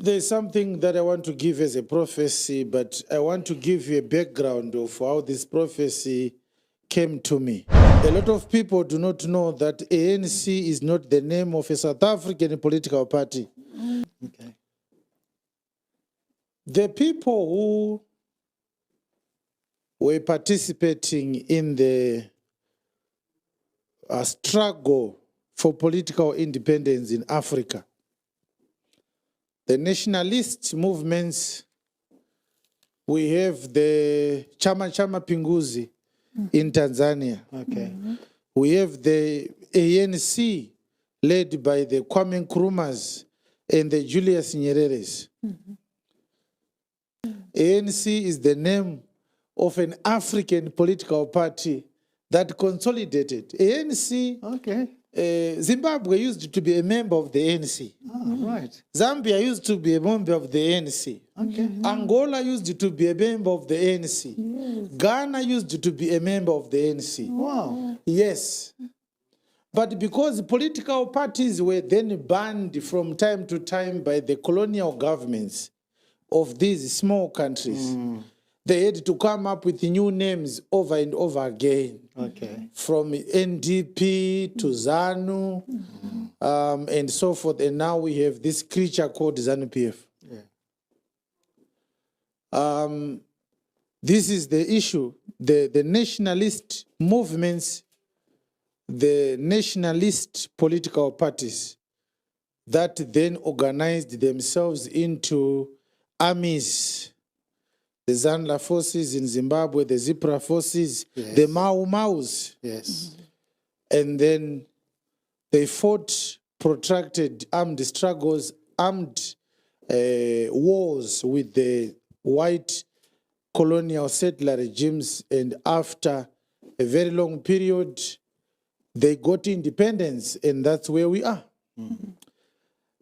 There's something that I want to give as a prophecy, but I want to give you a background of how this prophecy came to me. A lot of people do not know that ANC is not the name of a South African political party. Okay. The people who were participating in the struggle for political independence in Africa, the nationalist movements, we have the Chama Pinguzi in Tanzania. Okay. We have the ANC led by the Kwame Nkrumahs and the Julius Nyereres. ANC is the name of an African political party that consolidated. ANC, Okay. Zimbabwe used to be a member of the ANC. Right. Zambia used to be a member of the ANC. Okay. Angola used to be a member of the ANC. Ghana used to be a member of the ANC. Wow. Yes. But because political parties were then banned from time to time by the colonial governments of these small countries, they had to come up with new names over and over again. Okay. From NDP to ZANU, and so forth. And now we have this creature called ZANU-PF. Yeah. This is the issue. The nationalist movements, the nationalist political parties that then organized themselves into armies. The Zanla forces in Zimbabwe, the Zipra forces, Yes. the Mau Maus. Yes. And then they fought protracted armed struggles, armed wars with the white colonial settler regimes. And after a very long period, they got independence, and that's where we are.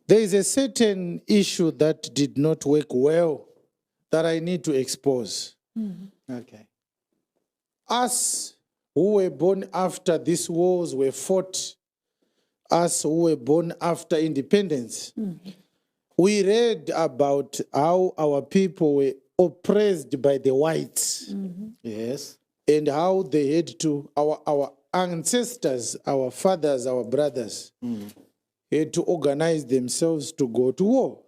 There is a certain issue that did not work well that I need to expose. Okay. Us who were born after these wars were fought, us who were born after independence, we read about how our people were oppressed by the whites, Yes. and how they had to, our ancestors, our fathers, our brothers, had to organize themselves to go to war,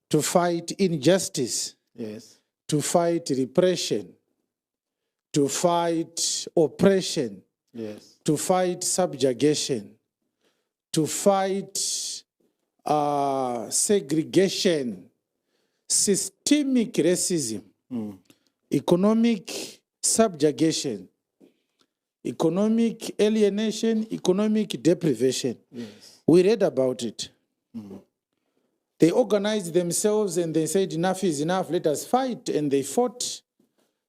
to fight injustice, Yes. to fight repression, to fight oppression, Yes. to fight subjugation, to fight segregation, systemic racism, economic subjugation, economic alienation, economic deprivation. Yes. We read about it. They organized themselves and they said, enough is enough, let us fight. And they fought.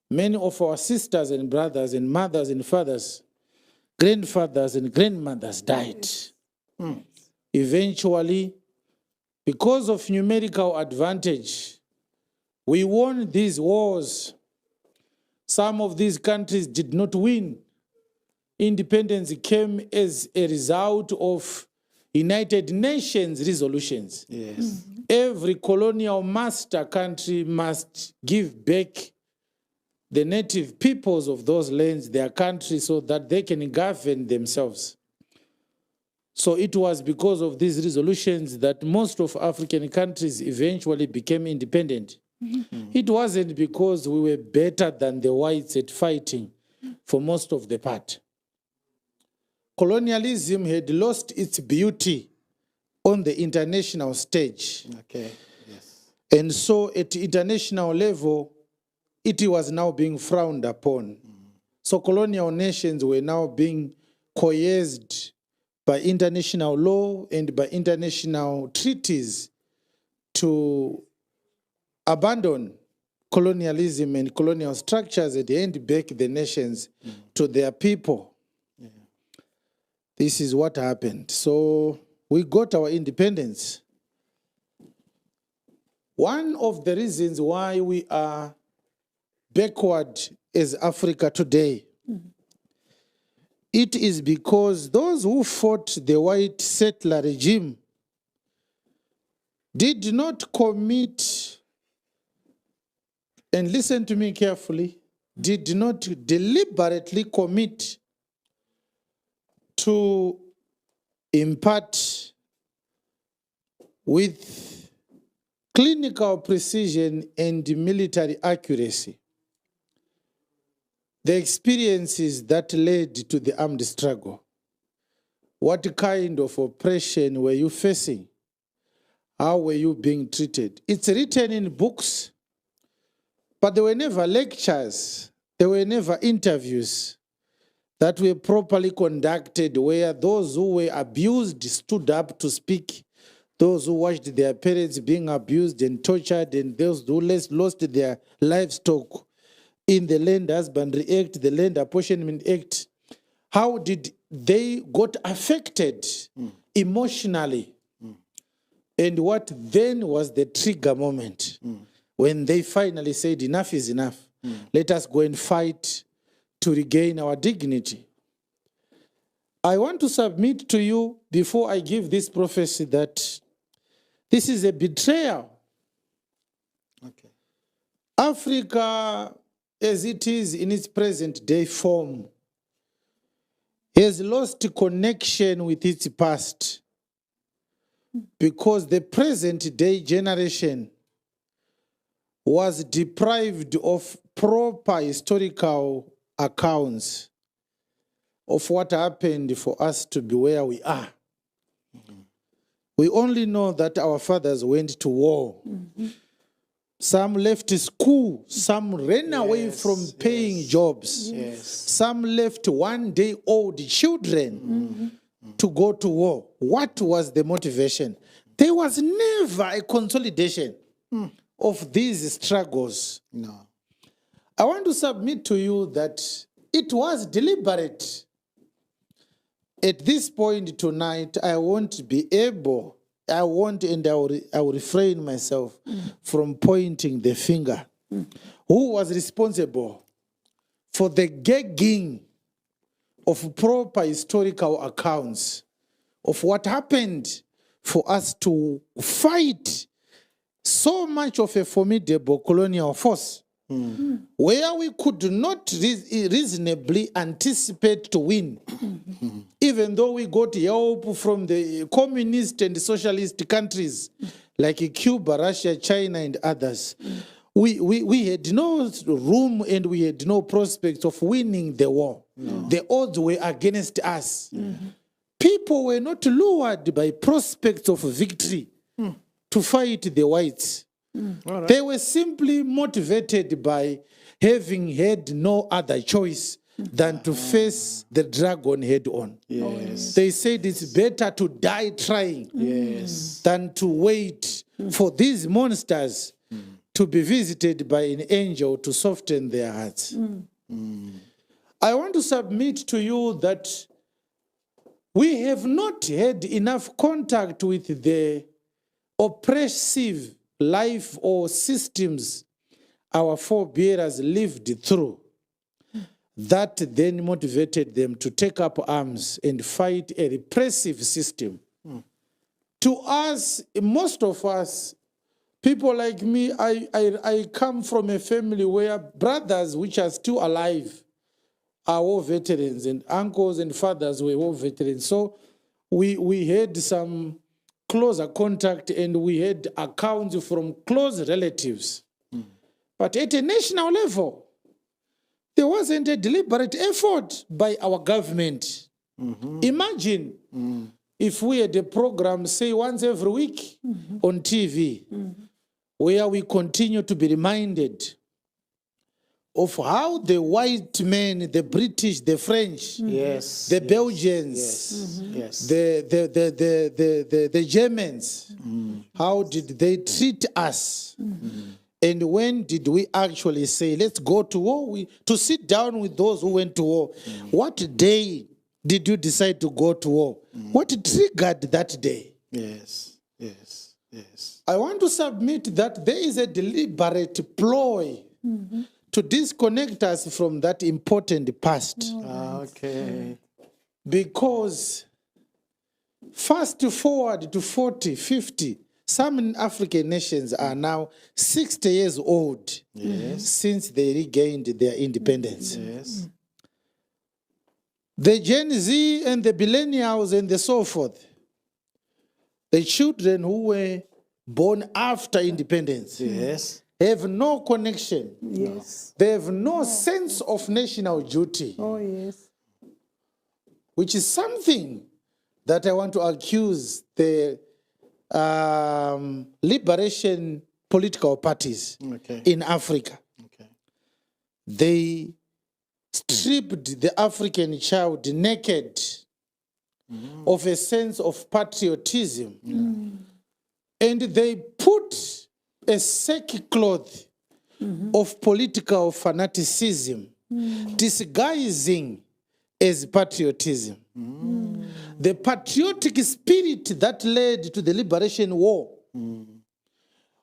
Many of our sisters and brothers and mothers and fathers, grandfathers and grandmothers died. Eventually, because of numerical advantage, we won these wars. Some of these countries did not win. Independence came as a result of United Nations resolutions. Yes. Every colonial master country must give back the native peoples of those lands, their country, so that they can govern themselves. So it was because of these resolutions that most of African countries eventually became independent. It wasn't because we were better than the whites at fighting for most of the part. Colonialism had lost its beauty on the international stage. Okay. Yes. And so at international level, it was now being frowned upon. So colonial nations were now being coerced by international law and by international treaties to abandon colonialism and colonial structures and hand back the nations to their people. This is what happened. So we got our independence. One of the reasons why we are backward as Africa today, it is because those who fought the white settler regime did not commit, and listen to me carefully, did not deliberately commit to impart with clinical precision and military accuracy the experiences that led to the armed struggle. What kind of oppression were you facing? How were you being treated? It's written in books, but there were never lectures, there were never interviews that were properly conducted where those who were abused stood up to speak, those who watched their parents being abused and tortured, and those who lost their livestock in the Land Husbandry Act, the Land Apportionment Act. How did they got affected emotionally? And what then was the trigger moment when they finally said, enough is enough. Let us go and fight to regain our dignity. I want to submit to you, before I give this prophecy, that this is a betrayal. Okay. Africa, as it is in its present day form, has lost connection with its past because the present day generation was deprived of proper historical accounts of what happened for us to be where we are. We only know that our fathers went to war. Some left school, some ran away from paying jobs. Some left one-day-old children to go to war. What was the motivation? There was never a consolidation of these struggles. No. I want to submit to you that it was deliberate. At this point tonight, I won't be able, I will refrain myself from pointing the finger. Who was responsible for the gagging of proper historical accounts of what happened for us to fight so much of a formidable colonial force where we could not reasonably anticipate to win, even though we got help from the communist and socialist countries like Cuba, Russia, China, and others. We had no room and we had no prospects of winning the war. The odds were against us. People were not lured by prospects of victory to fight the whites. Right. They were simply motivated by having had no other choice than to face the dragon head on. Yes. They said it's better to die trying than to wait for these monsters to be visited by an angel to soften their hearts. I want to submit to you that we have not had enough contact with the oppressive life or systems our forebears lived through that then motivated them to take up arms and fight a repressive system. To us, most of us, people like me, I come from a family where brothers which are still alive are war veterans, and uncles and fathers were war veterans. So we had some closer contact and we had accounts from close relatives. But at a national level, there wasn't a deliberate effort by our government. Imagine if we had a program, say once every week on TV, where we continue to be reminded of how the white men, the British, the French, the Belgians, the Germans, how did they treat us? And when did we actually say, let's go to war? To sit down with those who went to war. What day did you decide to go to war? What triggered that day? Yes. I want to submit that there is a deliberate ploy to disconnect us from that important past. Okay. Because fast forward to 40, 50, Some African nations are now 60 years old since they regained their independence. Yes. The Gen Z and the millennials and the so forth, the children who were born after independence, Yes. have no connection. Yes. They have no sense of national duty, Oh, yes. which is something that I want to accuse the liberation political parties Okay. in Africa. Okay. They stripped the African child naked of a sense of patriotism. And they put a sackcloth of political fanaticism, disguising as patriotism. The patriotic spirit that led to the liberation war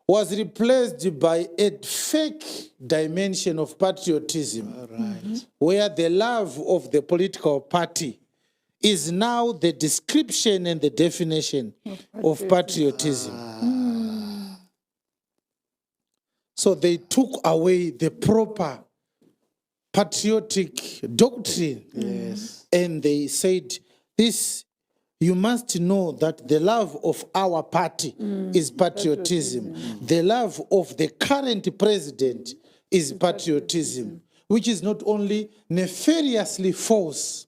was replaced by a fake dimension of patriotism, All right. where the love of the political party is now the description and the definition of patriotism. So they took away the proper patriotic doctrine. Yes. And they said, this, you must know that the love of our party is patriotism. The love of the current president is patriotism, which is not only nefariously false,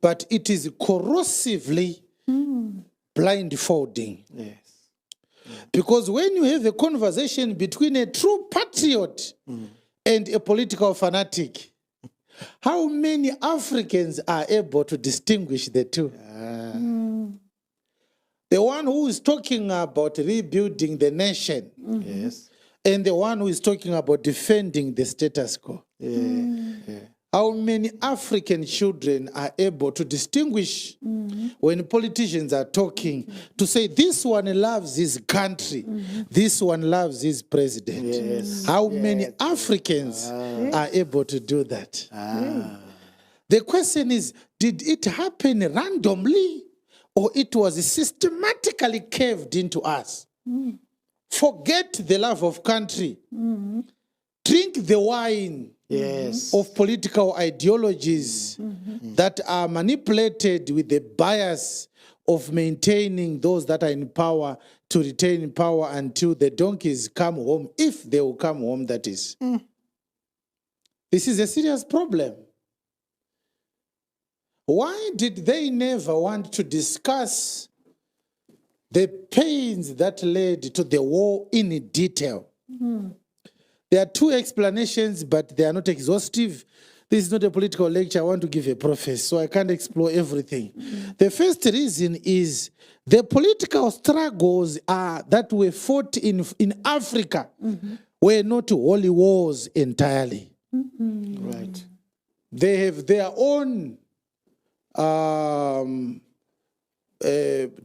but it is corrosively blindfolding. Yes. Because when you have a conversation between a true patriot and a political fanatic, how many Africans are able to distinguish the two? The one who is talking about rebuilding the nation Yes. and the one who is talking about defending the status quo. Yeah. How many African children are able to distinguish when politicians are talking to say this one loves his country, this one loves his president? Yes. How many Africans are able to do that? The question is, did it happen randomly or it was systematically carved into us? Forget the love of country. Drink the wine Yes. of political ideologies that are manipulated with the bias of maintaining those that are in power to retain power until the donkeys come home, if they will come home, that is. This is a serious problem. Why did they never want to discuss the pains that led to the war in detail? There are two explanations, but they are not exhaustive. This is not a political lecture. I want to give a preface, so I can't explore everything. The first reason is the political struggles that were fought in Africa were not holy wars entirely. Right. They have their own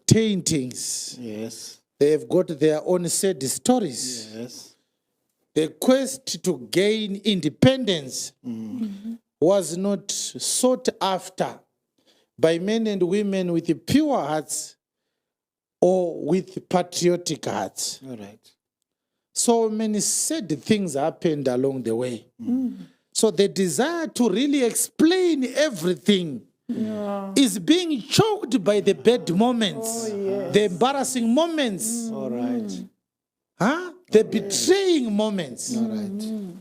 taintings. Yes. They have got their own sad stories. Yes. The quest to gain independence was not sought after by men and women with pure hearts or with patriotic hearts. All right. So many sad things happened along the way. So the desire to really explain everything is being choked by the bad moments, the embarrassing moments. All right. The betraying moments.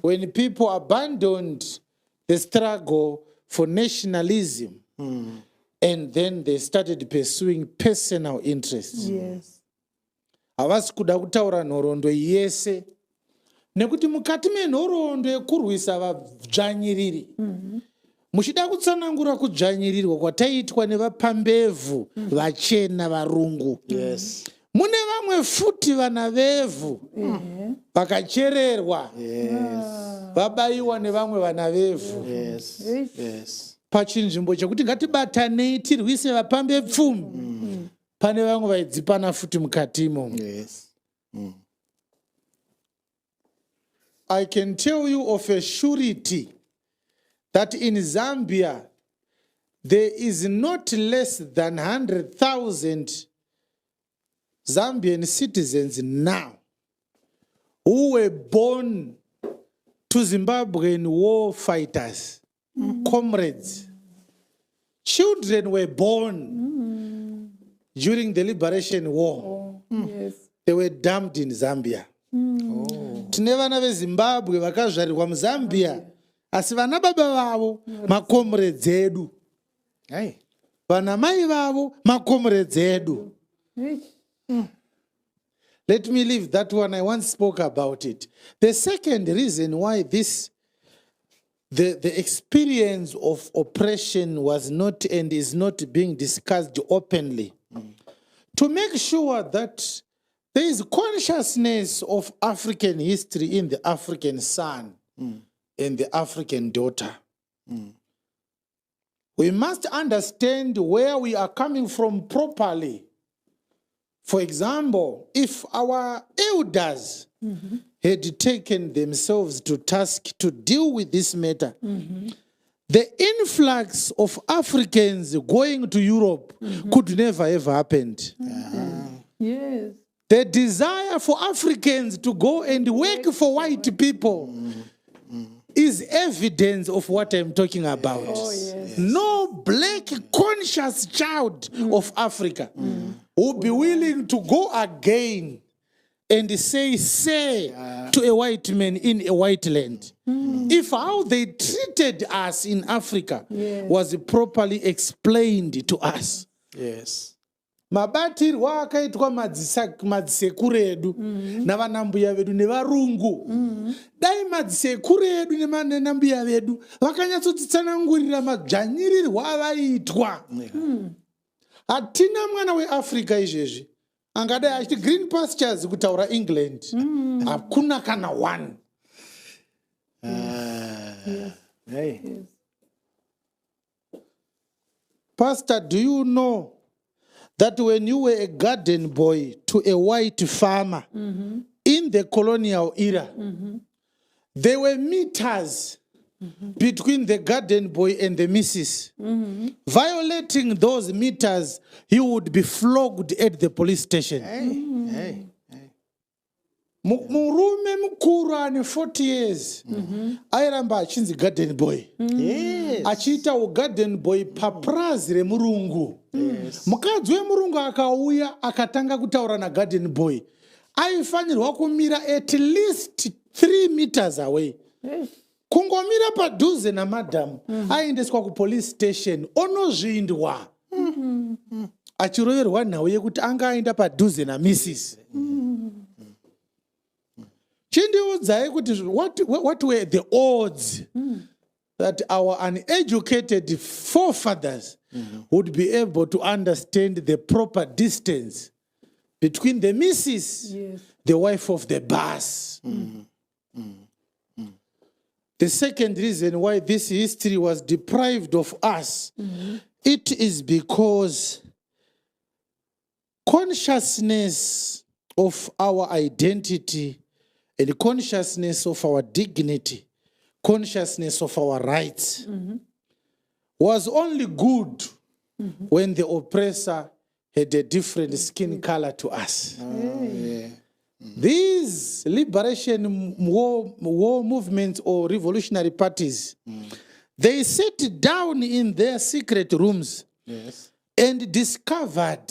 When people abandoned the struggle for nationalism and then they started pursuing personal interests. Yes. Havasi kuda kutaura nhoroondo yese nekuti mukati menhoroondo yekurwisa vadzvanyiriri muchida kutsanangura kudzvanyirirwa kwataiitwa nevapambevhu vachena varungu. Yes. Mune vamwe futi vana vevhu vakachererwa vabayiwa nevamwe vana vevhu Yes. Yes. pachinzvimbo chekuti ngatibatanei tirwise vapambepfumi pane vamwe vaidzipana futi mukatimo. Yes. I can tell you of a surety that in Zambia there is not less than 100,000 Zambian citizens now who were born to Zimbabwean war fighters, comrades. Children were born during the Liberation War. Yes. They were dumped in Zambia. Tine vana veZimbabwe vakazvarirwa muZambia, asi vana baba vavo makomrades edu. Vana mai vavo makomrades edu. Let me leave that one. I once spoke about it. The second reason why the experience of oppression was not and is not being discussed openly, to make sure that there is consciousness of African history in the African son and the African daughter. We must understand where we are coming from properly. For example, if our elders had taken themselves to task to deal with this matter, the influx of Africans going to Europe could never ever happened. Yes. The desire for Africans to go and work for white people is evidence of what I'm talking about. Oh, yes. No black conscious child of Africa will be willing to go again and say to a white man in a white land. If how they treated us in Africa was properly explained to us. Yes. Mabatirwa akaitwa madzisekuru edu navanambuya vedu nevarungu. Dai madzisekuru edu nemanambuya vedu vakanyatsotitsanangurira madzvanyirirwa avaitwa. Hatina mwana weAfrica izvezvi angadai achiti green pastures kutaura England. Hakuna kana one. Hey. Pastor, do you know that when you were a garden boy to a white farmer in the colonial era, there were meters between the garden boy and the missus. Violating those meters, he would be flogged at the police station. Murume mukuru ane 40 years. Airamba achinzi garden boy. Achita u garden boy paprazi remurungu. Mukadzi wemurungu akauya akatanga kutaura na garden boy. Aifanirwa kumira at least 3 meters away. Kungomira padhuze na madam. Aendeswa ku police station. Onozvindwa. Achiroverwa nhau yekuti anga aenda padhuze na missus. What were the odds that our uneducated forefathers would be able to understand the proper distance between the missus, the wife of the boss? The second reason why this history was deprived of us, it is because consciousness of our identity and the consciousness of our dignity, consciousness of our rights, was only good when the oppressor had a different skin color to us. These liberation war movements or revolutionary parties, they sat down in their secret rooms and discovered,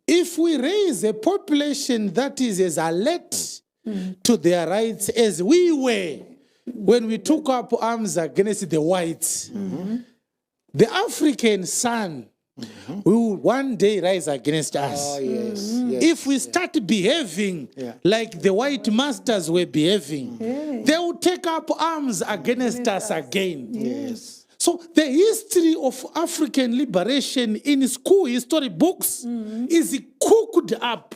if we raise a population that is as alert to their rights as we were when we took up arms against the whites, the African son will one day rise against us. If we start behaving like the white masters were behaving, they will take up arms against us again. So the history of African liberation in school history books is cooked up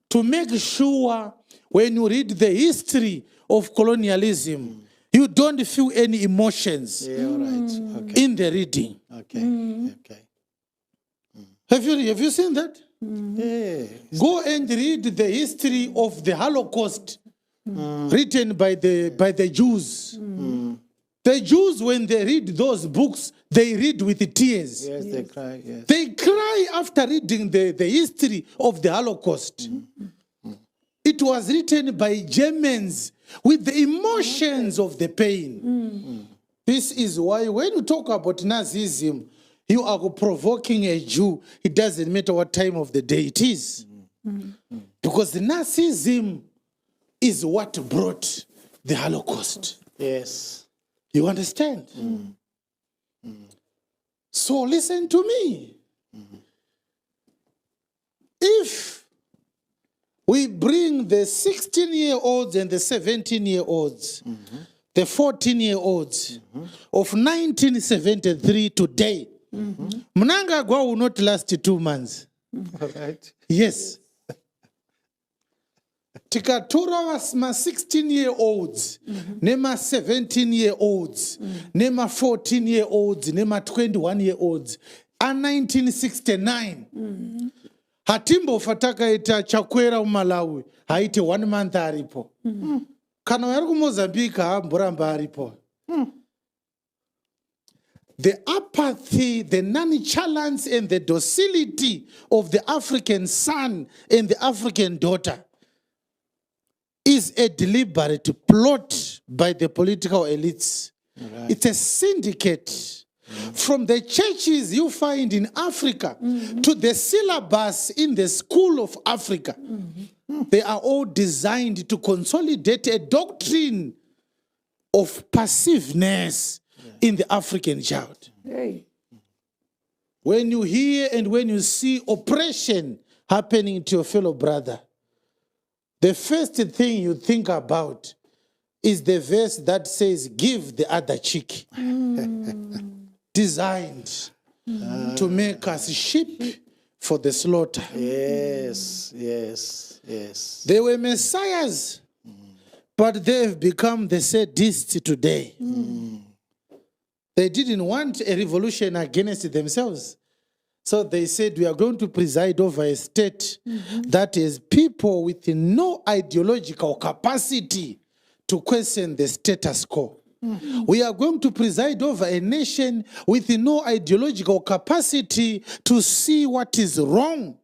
to make sure when you read the history of colonialism, you don't feel any emotions in the reading. Have you seen that? Go and read the history of the Holocaust written by the Jews. The Jews, when they read those books, they read with tears. Yes, they cry. They cry why after reading the history of the Holocaust, it was written by Germans with the emotions of the pain. This is why when you talk about Nazism, you are provoking a Jew. It doesn't matter what time of the day it is. Because the Nazism is what brought the Holocaust. Yes. You understand? So listen to me. If we bring the 16-year-olds and the 17-year-olds, the 14-year-olds of 1973 today, Mnangagwa will not last 2 months. All right. Yes. Tikatora ma 16-year-olds, nema 17-year-olds, nema 14-year-olds, nema 21-year-olds, a 1969. Hatimbo fataka ita chakwera umalawi, haiti 1 month aripo. Kana yaru Mozambique hamburamba aripo. The apathy, the nonchalance, and the docility of the African son and the African daughter is a deliberate plot by the political elites. Right. It's a syndicate. From the churches you find in Africa to the syllabus in the school of Africa, they are all designed to consolidate a doctrine of passiveness in the African child. Hey. When you hear and when you see oppression happening to your fellow brother, the first thing you think about is the verse that says, give the other cheek. Designed to make us sheep for the slaughter. Yes, yes, yes. They were messiahs, but they have become the sadists today. They didn't want a revolution against themselves. So they said, we are going to preside over a state that is people with no ideological capacity to question the status quo. We are going to preside over a nation with no ideological capacity to see what is wrong,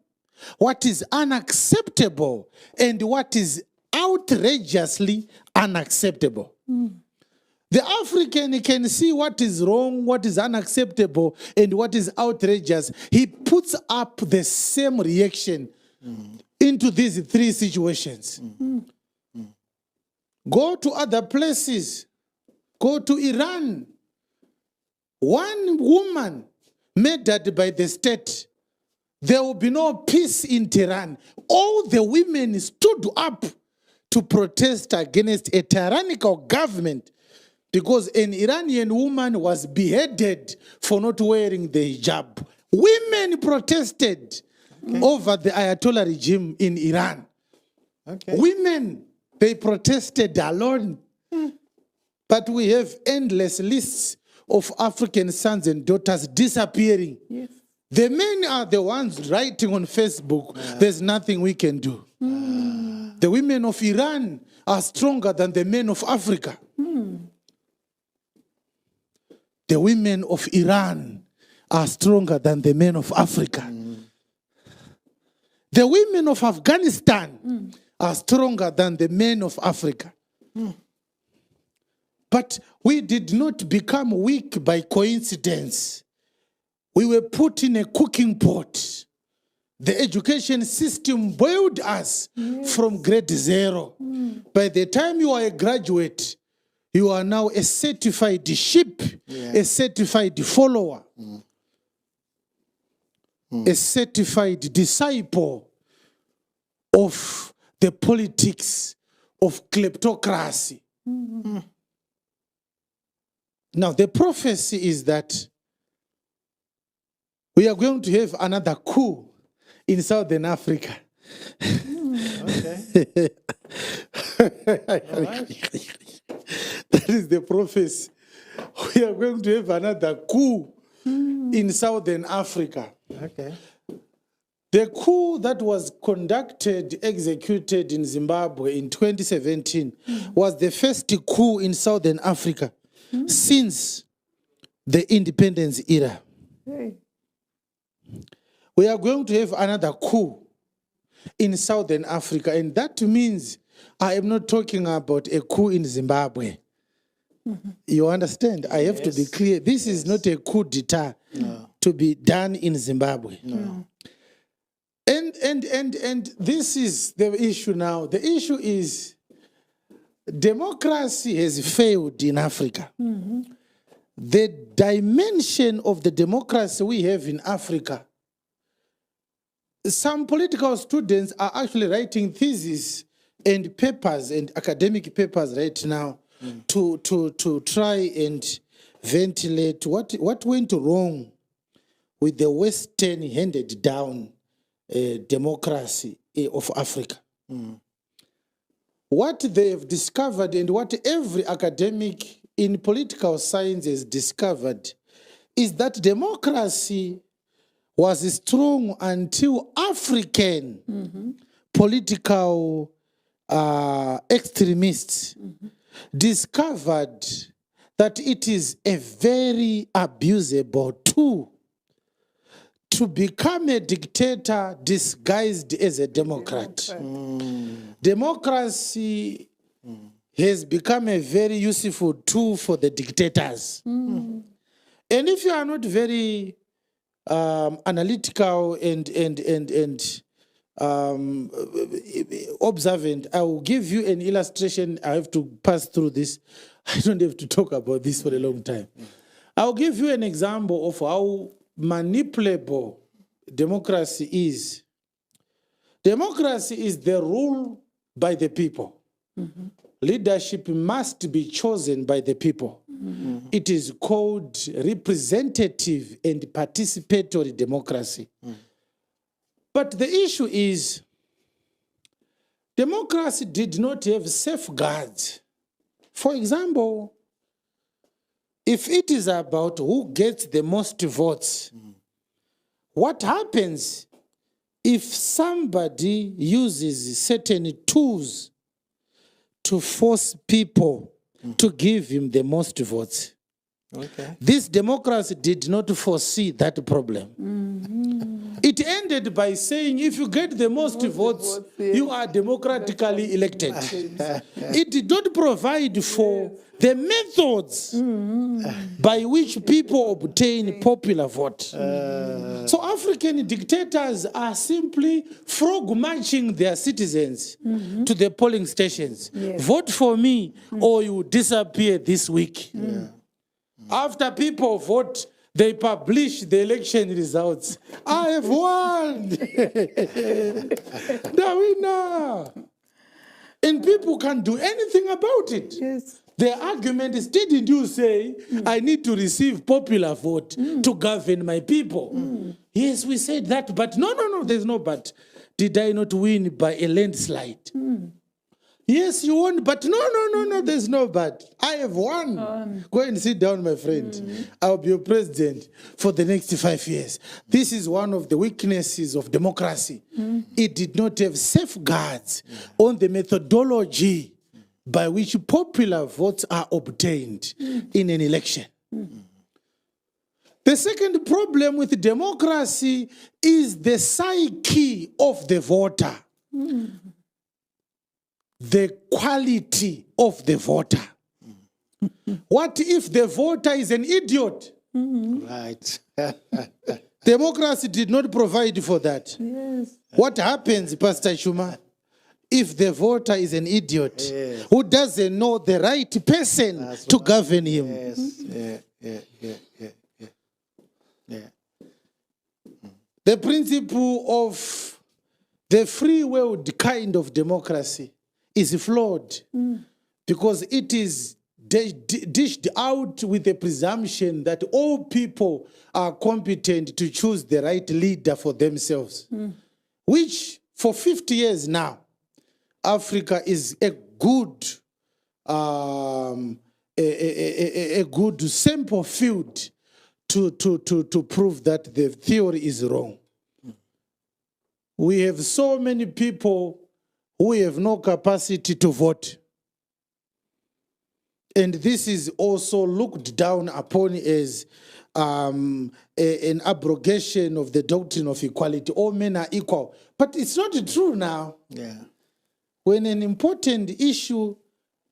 what is unacceptable, and what is outrageously unacceptable. The African can see what is wrong, what is unacceptable, and what is outrageous. He puts up the same reaction into these 3 situations. Go to other places. Go to Iran. One woman murdered by the state. There will be no peace in Tehran. All the women stood up to protest against a tyrannical government because an Iranian woman was beheaded for not wearing the hijab. Women protested over the Ayatollah regime in Iran. Women, they protested alone. But we have endless lists of African sons and daughters disappearing. Yes. The men are the ones writing on Facebook, there's nothing we can do. The women of Iran are stronger than the men of Africa. The women of Iran are stronger than the men of Africa. The women of Afghanistan are stronger than the men of Africa. But we did not become weak by coincidence. We were put in a cooking pot. The education system boiled us from grade 0. By the time you are a graduate, you are now a certified sheep, a certified follower, a certified disciple of the politics of kleptocracy. Now, the prophecy is that we are going to have another coup in Southern Africa. Okay. That is the prophecy. We are going to have another coup in Southern Africa. Okay. The coup that was executed in Zimbabwe in 2017 was the first coup in Southern Africa since the independence era. Hey. we are going to have another coup in Southern Africa. And that means I am not talking about a coup in Zimbabwe. You understand? I have to be clear. This is not a coup d'etat to be done in Zimbabwe. No. And this is the issue now. The issue is democracy has failed in Africa. The dimension of the democracy we have in Africa, some political students are actually writing theses and papers and academic papers right now to try and ventilate what went wrong with the Western handed down democracy of Africa. What they have discovered and what every academic in political science has discovered is that democracy was strong until African political extremists discovered that it is a very abusable tool to become a dictator disguised as a democrat. Democracy has become a very useful tool for the dictators. And if you are not very analytical and observant, I will give you an illustration. I have to pass through this. I don't have to talk about this for a long time. I'll give you an example of how manipulable democracy is. Democracy is the rule by the people. Leadership must be chosen by the people. It is called representative and participatory democracy. But the issue is, democracy did not have safeguards. For example, if it is about who gets the most votes, what happens if somebody uses certain tools to force people to give him the most votes? Okay. This democracy did not foresee that problem. It ended by saying, if you get the most votes, you are democratically elected. It did not provide for the methods by which people obtain popular vote. So African dictators are simply frog marching their citizens to the polling stations. Vote for me or you disappear this week. After people vote, they publish the election results. I have won! The winner! And people can't do anything about it. Yes. The argument is, didn't you say, I need to receive popular vote to govern my people? Yes, we said that, but no, there's no but. Did I not win by a landslide? Yes, you won, but no, there's no but. I have won. Go and sit down, my friend. I'll be your president for the next 5 years. This is one of the weaknesses of democracy. It did not have safeguards on the methodology by which popular votes are obtained in an election. The second problem with democracy is the psyche of the voter. The quality of the voter. What if the voter is an idiot? Right. Democracy did not provide for that. Yes. What happens, Pastor Shuma, if the voter is an idiot who doesn't know the right person to govern him? Yes. Yeah. The principle of the free willed kind of democracy is flawed because it is dished out with the presumption that all people are competent to choose the right leader for themselves, which for 50 years now, Africa is a good sample field to prove that the theory is wrong. We have so many people who have no capacity to vote. And this is also looked down upon as an abrogation of the doctrine of equality. All men are equal. But it's not true now. Yeah. When an important issue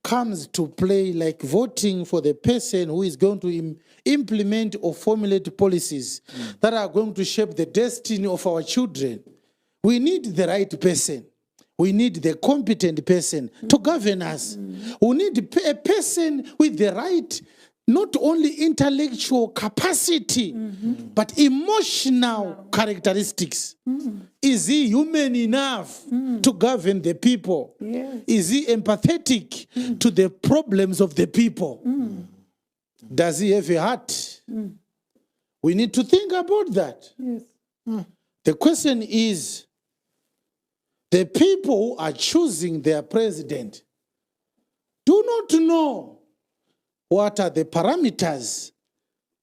comes to play, like voting for the person who is going to implement or formulate policies that are going to shape the destiny of our children, we need the right person. We need the competent person to govern us. We need a person with the right, not only intellectual capacity, but emotional characteristics. Is he human enough to govern the people? Yes. Is he empathetic to the problems of the people? Does he have a heart? We need to think about that. Yes. The question is, the people who are choosing their president do not know what are the parameters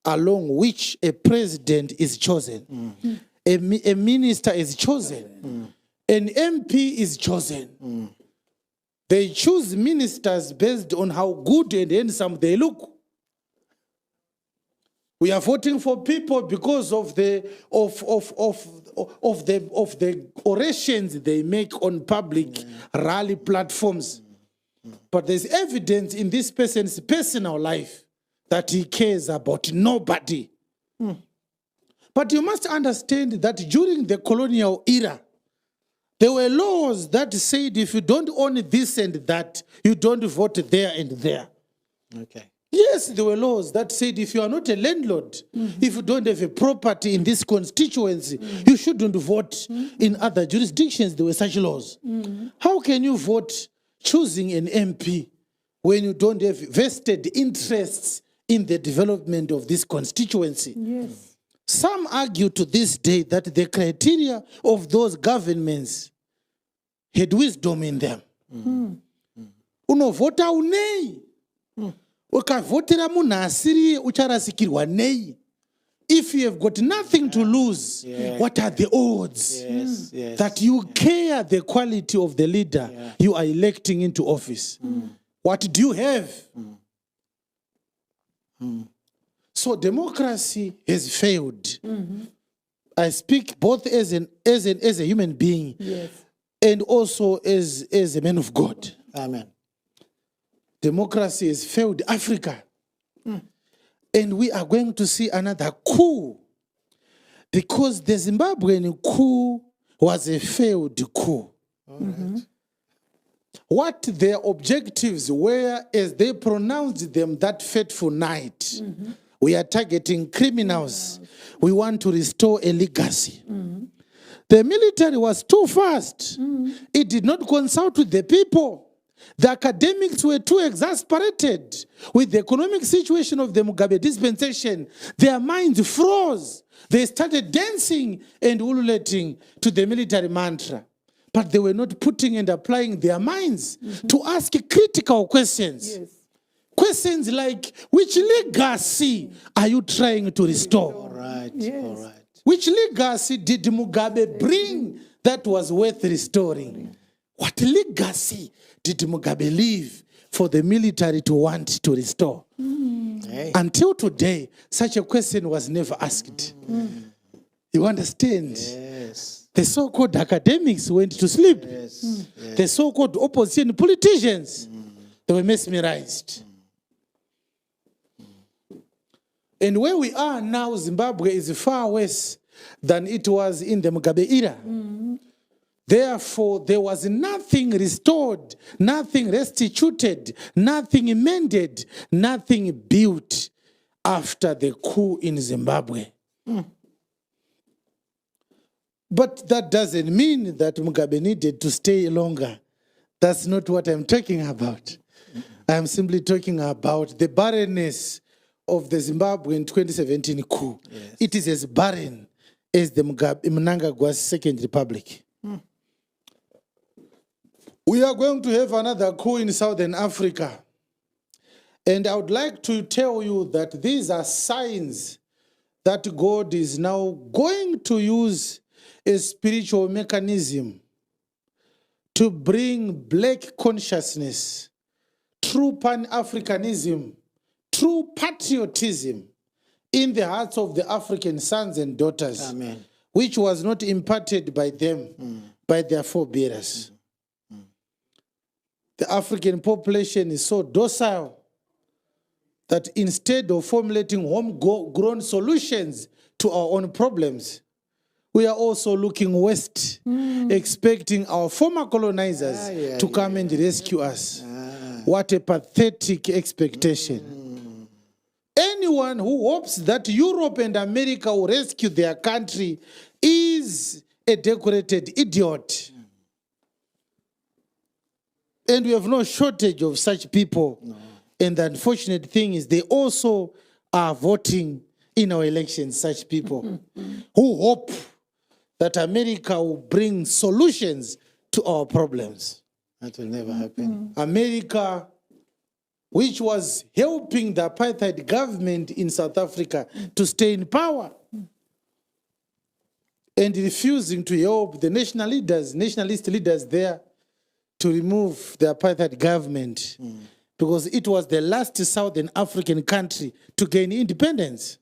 along which a president is chosen. A minister is chosen. An MP is chosen. They choose ministers based on how good and handsome they look. We are voting for people because of the orations they make on public rally platforms. But there's evidence in this person's personal life that he cares about nobody. But you must understand that during the colonial era, there were laws that said if you don't own this and that, you don't vote there and there. Okay. Yes, there were laws that said if you are not a landlord, if you don't have a property in this constituency, you shouldn't vote in other jurisdictions. There were such laws. How can you vote choosing an MP when you don't have vested interests in the development of this constituency? Yes. Some argue to this day that the criteria of those governments had wisdom in them. Unovota unei. Ukavotera munhu asiri ucharasikirwa nei. If you have got nothing to lose, what are the odds that you care the quality of the leader you are electing into office? What do you have? So democracy has failed. I speak both as a human being and also as a man of God. Amen. Democracy has failed Africa. And we are going to see another coup. Because the Zimbabwean coup was a failed coup. What their objectives were as they pronounced them that fateful night. We are targeting criminals. We want to restore a legacy. The military was too fast. It did not consult with the people. The academics were too exasperated with the economic situation of the Mugabe dispensation. Their minds froze. They started dancing and ululating to the military mantra. But they were not putting and applying their minds to ask critical questions. Yes. Questions like, which legacy are you trying to restore? All right. Yes. All right. Which legacy did Mugabe bring that was worth restoring? What legacy did Mugabe leave for the military to want to restore? Hey. Until today, such a question was never asked. You understand? Yes. The so-called academics went to sleep. Yes. Yes. The so-called opposition politicians, they were mesmerized. And where we are now, Zimbabwe is far worse than it was in the Mugabe era. Therefore, there was nothing restored, nothing restituted, nothing amended, nothing built after the coup in Zimbabwe. But that doesn't mean that Mugabe needed to stay longer. That's not what I'm talking about. I'm simply talking about the barrenness of the Zimbabwean 2017 coup. Yes. It is as barren as the Mnangagwa's Second Republic. We are going to have another coup in Southern Africa. And I would like to tell you that these are signs that God is now going to use a spiritual mechanism to bring black consciousness, true Pan-Africanism, true patriotism in the hearts of the African sons and daughters, Amen. which was not imparted by them, by their forebearers. The African population is so docile that instead of formulating homegrown solutions to our own problems, we are also looking west, expecting our former colonizers to come and rescue us. What a pathetic expectation. Anyone who hopes that Europe and America will rescue their country is a decorated idiot. And we have no shortage of such people. No. And the unfortunate thing is they also are voting in our elections, such people who hope that America will bring solutions to our problems. That will never happen. America, which was helping the apartheid government in South Africa to stay in power and refusing to help the nationalist leaders there to remove the apartheid government because it was the last Southern African country to gain independence.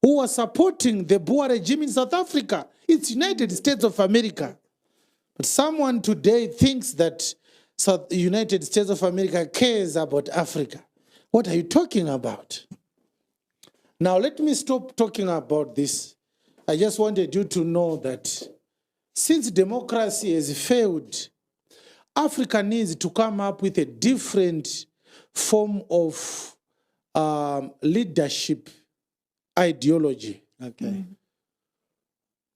Who was supporting the Boer regime in South Africa? It's United States of America. But someone today thinks that the United States of America cares about Africa. What are you talking about? Now, let me stop talking about this. I just wanted you to know that since democracy has failed, Africa needs to come up with a different form of leadership ideology. Okay.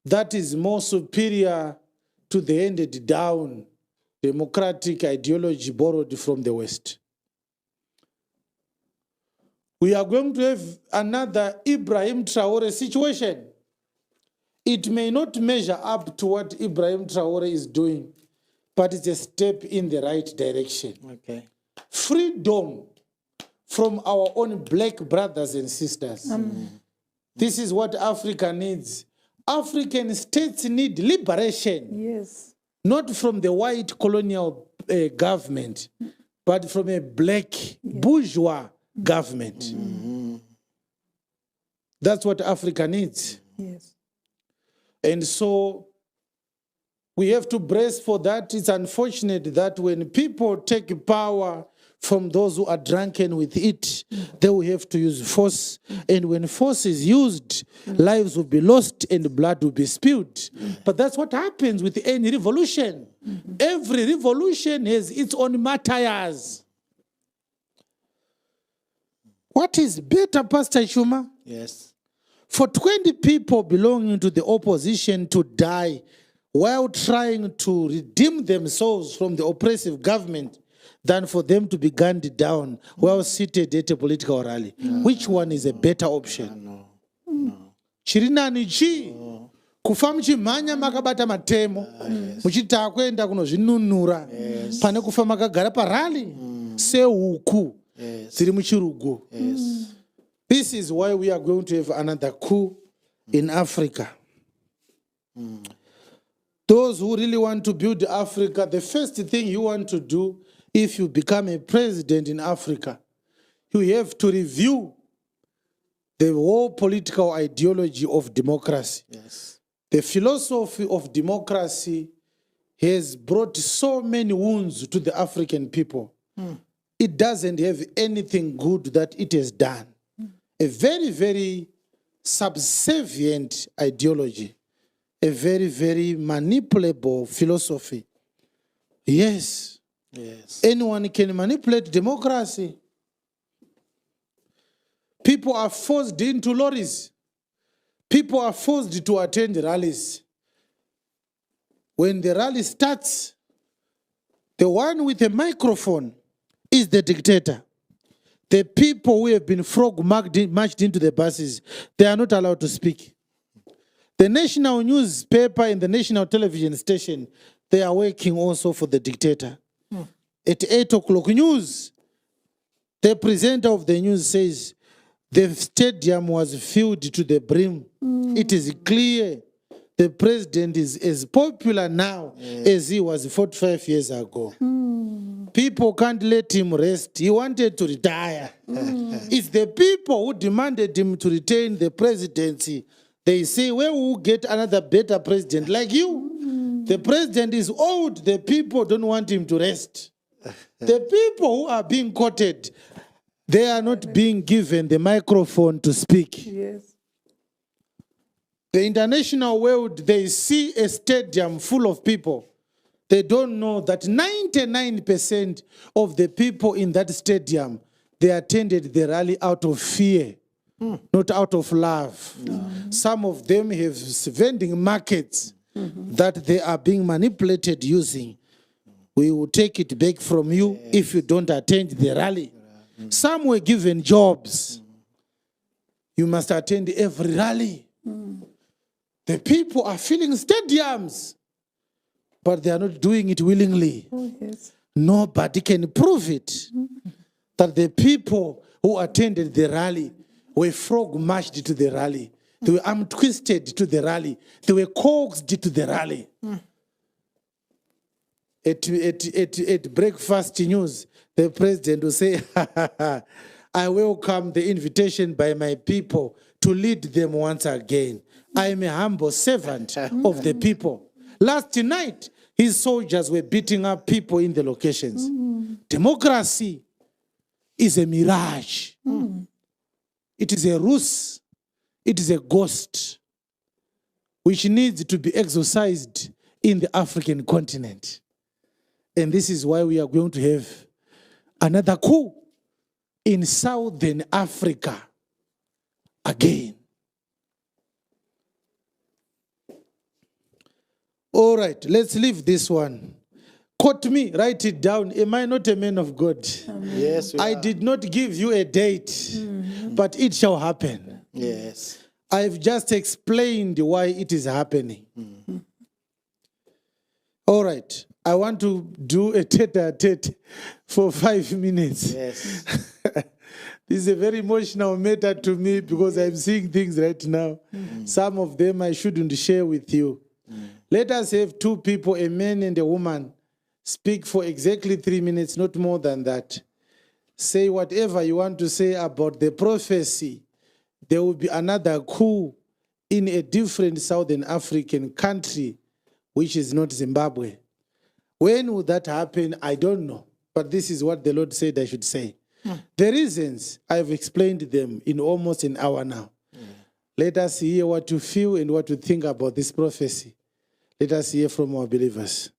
That is more superior to the handed down democratic ideology borrowed from the West. We are going to have another Ibrahim Traore situation. It may not measure up to what Ibrahim Traore is doing, but it's a step in the right direction. Okay. Freedom from our own black brothers and sisters. This is what Africa needs. African states need liberation. Yes. Not from the white colonial government, but from a black bourgeois government. That's what Africa needs. Yes. And so we have to brace for that. It's unfortunate that when people take power from those who are drunken with it, they will have to use force. And when force is used, lives will be lost and blood will be spilled. But that's what happens with any revolution. Every revolution has its own martyrs. What is better, Pastor Shuma? Yes. For 20 people belonging to the opposition to die while trying to redeem themselves from the oppressive government than for them to be gunned down while seated at a political rally. Which one is a better option? No. Chirinani chi kufa mchimhanya makabata matemo muchiti takwenda kunozvinunura pane kufa makagara parali sehuku dziri muchirugu. This is why we are going to have another coup in Africa. Those who really want to build Africa, the first thing you want to do if you become a president in Africa, you have to review the whole political ideology of democracy. Yes. The philosophy of democracy has brought so many wounds to the African people. It doesn't have anything good that it has done. A very, very subservient ideology. A very, very manipulable philosophy. Yes. Yes. Anyone can manipulate democracy. People are forced into lorries. People are forced to attend rallies. When the rally starts, the one with a microphone is the dictator. The people who have been marched into the buses, they are not allowed to speak. The national newspaper and the national television station, they are working also for the dictator. At 8 o'clock news, the presenter of the news says, the stadium was filled to the brim. It is clear the president is as popular now as he was 45 years ago. people can't let him rest. He wanted to retire. It's the people who demanded him to retain the presidency. They say, where will we get another better president like you? The president is old. The people don't want him to rest. The people who are being quoted, they are not being given the microphone to speak. Yes. The international world, they see a stadium full of people. They don't know that 99% of the people in that stadium, they attended the rally out of fear, not out of love. Some of them have vending markets that they are being manipulated using. We will take it back from you if you don't attend the rally. Some were given jobs. You must attend every rally. The people are filling stadiums, but they are not doing it willingly. Oh, yes. Nobody can prove it. That the people who attended the rally were frog-marched to the rally. They were arm-twisted to the rally. They were coaxed to the rally. At breakfast news, the president will say, I welcome the invitation by my people to lead them once again. I am a humble servant of the people. Last night, his soldiers were beating up people in the locations. Democracy is a mirage. It is a ruse. It is a ghost which needs to be exorcised in the African continent. And this is why we are going to have another coup in Southern Africa again. All right, let's leave this one. Quote me, write it down. Am I not a man of God? Yes, I did not give you a date, but it shall happen. Yes. I've just explained why it is happening. All right, I want to do a tete-a-tete for 5 minutes. Yes. This is a very emotional matter to me because I'm seeing things right now. Some of them I shouldn't share with you. Let us have two people, a man and a woman, speak for exactly 3 minutes, not more than that. Say whatever you want to say about the prophecy. There will be another coup in a different Southern African country, which is not Zimbabwe. When will that happen? I don't know. But this is what the Lord said I should say. The reasons, I've explained them in almost an hour now. Let us hear what you feel and what you think about this prophecy. Let us hear from our believers.